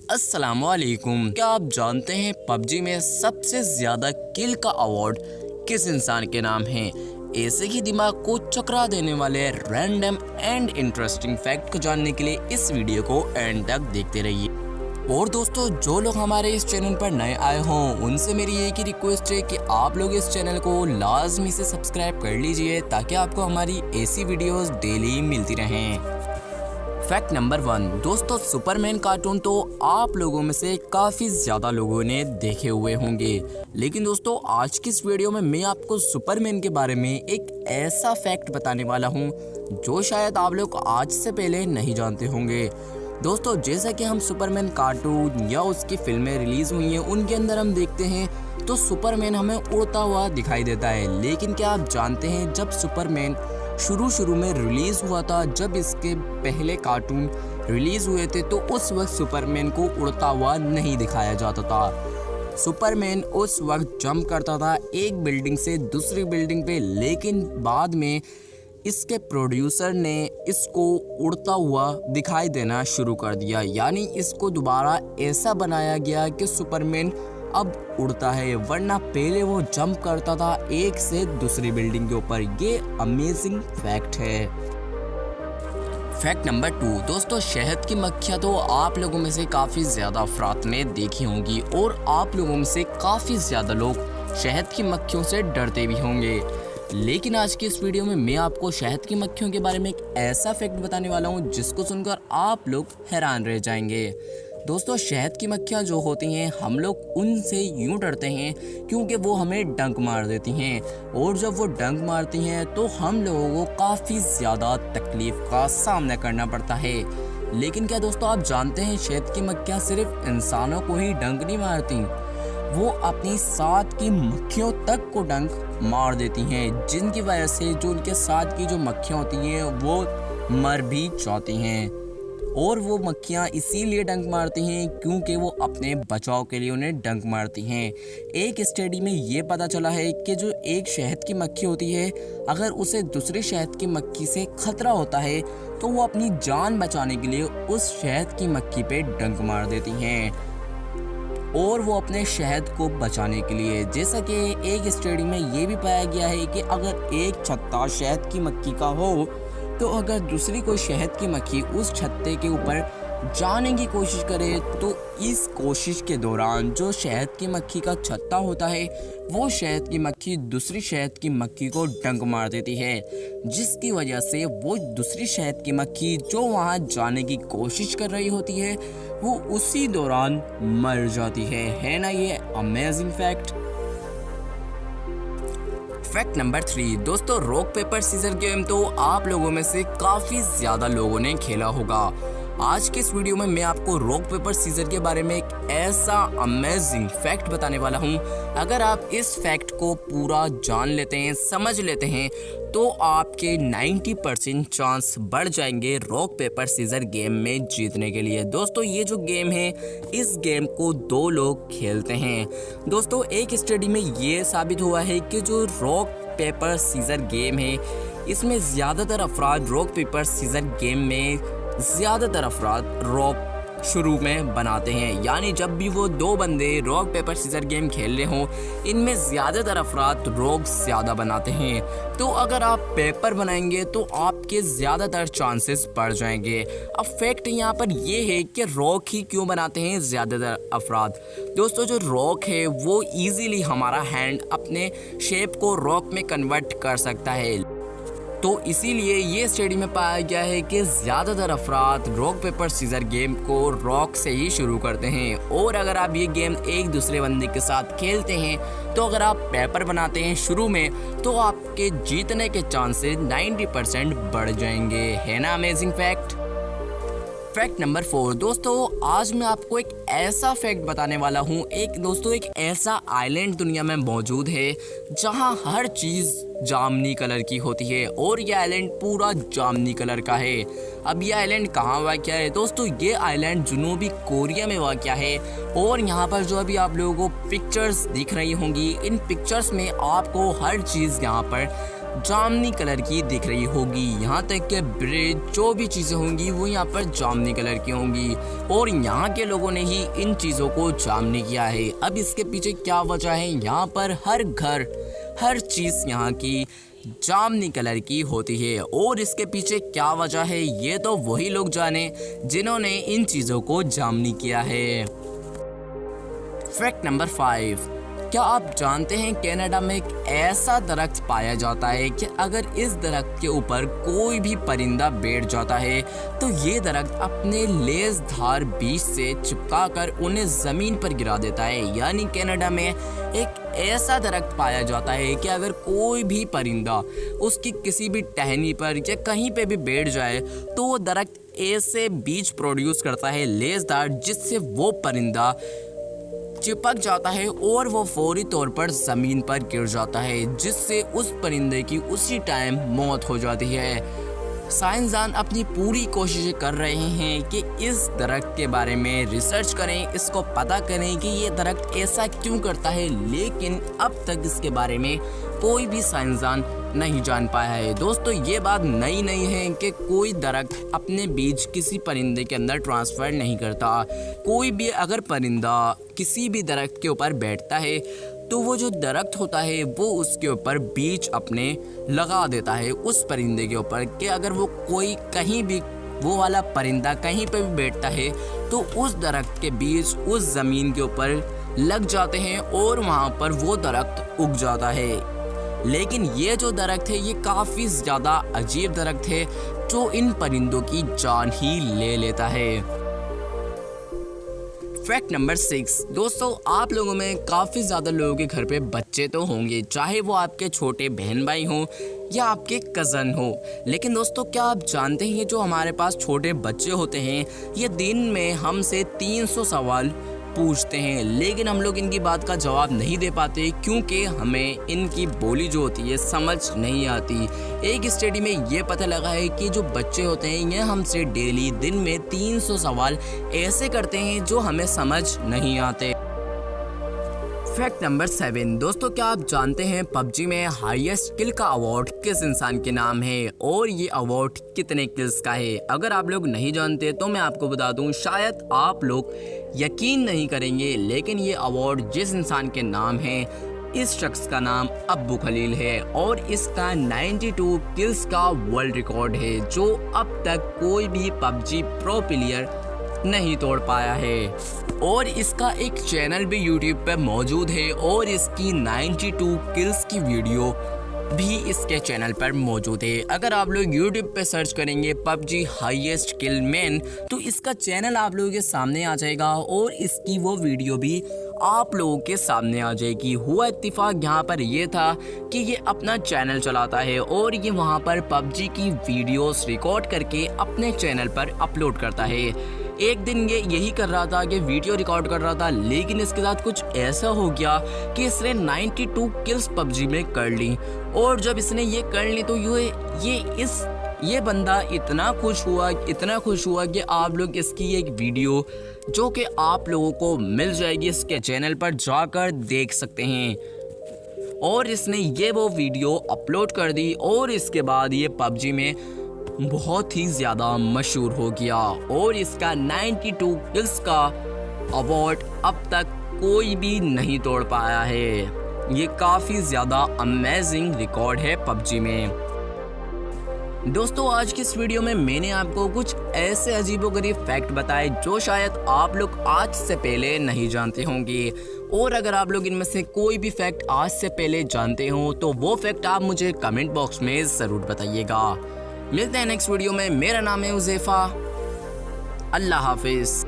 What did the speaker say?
अस्सलामुअलैकुम। क्या आप जानते हैं पबजी में सबसे ज्यादा किल का अवार्ड किस इंसान के नाम है? ऐसे ही दिमाग को चकरा देने वाले रैंडम एंड इंटरेस्टिंग फैक्ट को जानने के लिए इस वीडियो को एंड तक देखते रहिए। और दोस्तों, जो लोग हमारे इस चैनल पर नए आए हों उनसे मेरी एक ही रिक्वेस्ट है कि आप लोग इस चैनल को लाजमी से सब्सक्राइब कर लीजिए ताकि आपको हमारी ऐसी वीडियोस डेली मिलती रहें। फैक्ट नंबर 1 दोस्तों, सुपरमैन कार्टून तो आप लोगों में से काफ़ी ज़्यादा लोगों ने देखे हुए होंगे, लेकिन दोस्तों आज की इस वीडियो में मैं आपको सुपरमैन के बारे में एक ऐसा फैक्ट बताने वाला हूं जो शायद आप लोग आज से पहले नहीं जानते होंगे। दोस्तों, जैसा कि हम सुपरमैन कार्टून या उसकी फिल्में रिलीज़ हुई हैं उनके अंदर हम देखते हैं तो सुपरमैन हमें उड़ता हुआ दिखाई देता है, लेकिन क्या आप जानते हैं जब सुपरमैन शुरू में रिलीज़ हुआ था, जब इसके पहले कार्टून रिलीज़ हुए थे तो उस वक्त सुपरमैन को उड़ता हुआ नहीं दिखाया जाता था। सुपरमैन उस वक्त जंप करता था एक बिल्डिंग से दूसरी बिल्डिंग पे, लेकिन बाद में इसके प्रोड्यूसर ने इसको उड़ता हुआ दिखाई देना शुरू कर दिया, यानी इसको दोबारा ऐसा बनाया गया कि सुपरमैन अब उड़ता है, वरना पहले वो जंप करता था एक से दूसरी बिल्डिंग के ऊपर। ये अमेजिंग फैक्ट है। फैक्ट नंबर 2 दोस्तों, शहद की मक्खियाँ तो आप लोगों में से काफ़ी ज़्यादा अफराद ने देखी होंगी और आप लोगों में से काफ़ी ज़्यादा लोग शहद की मक्खियों से डरते भी होंगे, लेकिन आज की इस वीडियो में मैं आपको शहद की मक्खियों के बारे में एक ऐसा फैक्ट बताने वाला हूँ जिसको सुनकर आप लोग हैरान रह जाएंगे। दोस्तों, शहद की मक्खियाँ जो होती हैं हम लोग उनसे यूँ डरते हैं क्योंकि वो हमें डंक मार देती हैं, और जब वो डंक मारती हैं तो हम लोगों को काफ़ी ज़्यादा तकलीफ़ का सामना करना पड़ता है। लेकिन क्या दोस्तों आप जानते हैं शहद की मक्खियाँ सिर्फ इंसानों को ही डंक नहीं मारती, वो अपनी साथ की मक्खियों तक को डंक मार देती हैं, जिनकी वजह से जो उनके साथ की जो मक्खियाँ होती हैं वो मर भी जाती हैं। और वो मक्खियाँ इसीलिए डंक मारती हैं क्योंकि वो अपने बचाव के लिए उन्हें डंक मारती हैं। एक स्टडी में ये पता चला है कि जो एक शहद की मक्खी होती है, अगर उसे दूसरी शहद की मक्खी से खतरा होता है तो वो अपनी जान बचाने के लिए उस शहद की मक्खी पे डंक मार देती हैं, और वो अपने शहद को बचाने के लिए। जैसा कि एक स्टडी में ये भी पाया गया है कि अगर एक छत्ता शहद की मक्खी का हो तो अगर दूसरी कोई शहद की मक्खी उस छत्ते के ऊपर जाने की कोशिश करे तो इस कोशिश के दौरान जो शहद की मक्खी का छत्ता होता है वो शहद की मक्खी दूसरी शहद की मक्खी को डंक मार देती है, जिसकी वजह से वो दूसरी शहद की मक्खी जो वहाँ जाने की कोशिश कर रही होती है वो उसी दौरान मर जाती है ना ये अमेजिंग फैक्ट। फैक्ट नंबर 3 दोस्तों, रॉक पेपर सीजर गेम तो आप लोगों में से काफ़ी ज़्यादा लोगों ने खेला होगा। आज के इस वीडियो में मैं आपको रॉक पेपर सीजर के बारे में एक ऐसा अमेजिंग फैक्ट बताने वाला हूं। अगर आप इस फैक्ट को पूरा जान लेते हैं, समझ लेते हैं, तो आपके 90% चांस बढ़ जाएंगे रॉक पेपर सीजर गेम में जीतने के लिए। दोस्तों, ये जो गेम है इस गेम को 2 लोग खेलते हैं। दोस्तों, एक स्टडी में ये साबित हुआ है कि जो रॉक पेपर सीजर गेम है इसमें ज़्यादातर अफराद रॉक पेपर सीजर गेम में ज़्यादातर अफराद रॉक शुरू में बनाते हैं, यानी जब भी वो 2 बंदे रॉक पेपर सीजर गेम खेल रहे हों इनमें ज़्यादातर अफराद रॉक ज़्यादा बनाते हैं। तो अगर आप पेपर बनाएंगे तो आपके ज़्यादातर चांसेस बढ़ जाएंगे। अब फैक्ट यहाँ पर ये है कि रॉक ही क्यों बनाते हैं ज़्यादातर अफराद। दोस्तों, जो रॉक है वो ईजीली हमारा हैंड अपने शेप को रॉक में कन्वर्ट कर सकता है, तो इसीलिए ये स्टडी में पाया गया है कि ज़्यादातर अफराद रॉक पेपर सीजर गेम को रॉक से ही शुरू करते हैं। और अगर आप ये गेम एक दूसरे बंदे के साथ खेलते हैं तो अगर आप पेपर बनाते हैं शुरू में तो आपके जीतने के चांसेस 90% बढ़ जाएंगे, है ना अमेजिंग फैक्ट। फैक्ट नंबर 4 दोस्तों, आज मैं आपको एक ऐसा फैक्ट बताने वाला हूँ। एक ऐसा आइलैंड दुनिया में मौजूद है जहाँ हर चीज़ जामनी कलर की होती है, और ये आइलैंड पूरा जामनी कलर का है। अब ये आइलैंड कहाँ वाक़या है दोस्तों? ये आइलैंड जनूबी कोरिया में वाक़या है, और यहाँ पर जो अभी आप लोगों को पिक्चर्स दिख रही होंगी इन पिक्चर्स में आपको हर चीज़ यहाँ पर जामुनी कलर की दिख रही होगी। यहाँ तक कि ब्रिज जो भी चीज़ें होंगी वो यहाँ पर जामुनी कलर की होंगी और यहाँ के लोगों ने ही इन चीज़ों को जामुनी किया है। अब इसके पीछे क्या वजह है? यहाँ पर हर घर हर चीज़ यहाँ की जामुनी कलर की होती है और इसके पीछे क्या वजह है ये तो वही लोग जाने जिन्होंने इन चीज़ों को जामुनी किया है। फैक्ट नंबर 5, क्या आप जानते हैं कनाडा में एक ऐसा दरख्त पाया जाता है कि अगर इस दरख्त के ऊपर कोई भी परिंदा बैठ जाता है तो ये दरख्त अपने लेसधार बीज से चिपकाकर उन्हें ज़मीन पर गिरा देता है। यानी कनाडा में एक ऐसा दरख्त पाया जाता है कि अगर कोई भी परिंदा उसकी किसी भी टहनी पर या कहीं पे भी बैठ जाए तो वो दरख्त ऐसे बीज प्रोड्यूस करता है लेसदार, जिससे वो परिंदा चिपक जाता है और वो फौरी तौर पर ज़मीन पर गिर जाता है, जिससे उस परिंदे की उसी टाइम मौत हो जाती है। साइंसदान अपनी पूरी कोशिश कर रहे हैं कि इस दरख्त के बारे में रिसर्च करें, इसको पता करें कि ये दरख्त ऐसा क्यों करता है, लेकिन अब तक इसके बारे में कोई भी साइंसदान नहीं जान पाया है। दोस्तों ये बात नई नहीं है कि कोई दरख्त अपने बीज किसी परिंदे के अंदर ट्रांसफ़र नहीं करता। कोई भी अगर परिंदा किसी भी दरख्त के ऊपर बैठता है तो वो जो दरख्त होता है वो उसके ऊपर बीज अपने लगा देता है उस परिंदे के ऊपर, कि अगर वो कोई कहीं भी वो वाला परिंदा कहीं पे भी बैठता है तो उस दरख्त के बीज उस ज़मीन के ऊपर लग जाते हैं और वहाँ पर वो दरख्त उग जाता है। लेकिन ये जो दरख्त है ये काफ़ी ज़्यादा अजीब दरख्त है जो इन परिंदों की जान ही ले लेता है। फैक्ट नंबर 6, दोस्तों आप लोगों में काफ़ी ज़्यादा लोगों के घर पे बच्चे तो होंगे, चाहे वो आपके छोटे बहन भाई हों या आपके कज़न हो। लेकिन दोस्तों क्या आप जानते हैं जो हमारे पास छोटे बच्चे होते हैं ये दिन में हमसे 300 सवाल पूछते हैं, लेकिन हम लोग इनकी बात का जवाब नहीं दे पाते क्योंकि हमें इनकी बोली जो होती है समझ नहीं आती। एक स्टडी में ये पता लगा है कि जो बच्चे होते हैं ये हमसे डेली दिन में 300 सवाल ऐसे करते हैं जो हमें समझ नहीं आते। फैक्ट नंबर 7, दोस्तों क्या आप जानते हैं पबजी में हाईएस्ट किल का अवार्ड किस इंसान के नाम है और ये अवार्ड कितने किल्स का है? अगर आप लोग नहीं जानते तो मैं आपको बता दूं, शायद आप लोग यकीन नहीं करेंगे, लेकिन ये अवार्ड जिस इंसान के नाम है इस शख्स का नाम अब्बू खलील है और इसका 92 किल्स का वर्ल्ड रिकॉर्ड है जो अब तक कोई भी पबजी प्रो प्लेयर नहीं तोड़ पाया है। और इसका एक चैनल भी यूट्यूब पर मौजूद है और इसकी 92 किल्स की वीडियो भी इसके चैनल पर मौजूद है। अगर आप लोग यूट्यूब पे सर्च करेंगे पबजी हाईएस्ट किल मैन तो इसका चैनल आप लोगों के सामने आ जाएगा और इसकी वो वीडियो भी आप लोगों के सामने आ जाएगी। हुआ इत्तेफाक यहाँ पर ये था कि ये अपना चैनल चलाता है और ये वहाँ पर पबजी की वीडियोस रिकॉर्ड करके अपने चैनल पर अपलोड करता है। एक दिन ये यही कर रहा था कि वीडियो रिकॉर्ड कर रहा था, लेकिन इसके साथ कुछ ऐसा हो गया कि इसने 92 किल्स पबजी में कर ली और जब इसने ये कर ली तो ये बंदा इतना खुश हुआ कि आप लोग इसकी एक वीडियो जो कि आप लोगों को मिल जाएगी इसके चैनल पर जाकर देख सकते हैं। और इसने ये वो वीडियो अपलोड कर दी और इसके बाद ये पबजी में बहुत ही ज़्यादा मशहूर हो गया और इसका 92 किल्स का अवार्ड अब तक कोई भी नहीं तोड़ पाया है। ये काफ़ी ज़्यादा अमेजिंग रिकॉर्ड है पबजी में। दोस्तों आज की इस वीडियो में मैंने आपको कुछ ऐसे अजीबोगरीब फैक्ट बताए जो शायद आप लोग आज से पहले नहीं जानते होंगे, और अगर आप लोग इनमें से कोई भी फैक्ट आज से पहले जानते हो तो वो फैक्ट आप मुझे कमेंट बॉक्स में ज़रूर बताइएगा। मिलते हैं नेक्स्ट वीडियो में। मेरा नाम है उज़ैफ़ा। अल्लाह हाफिज़।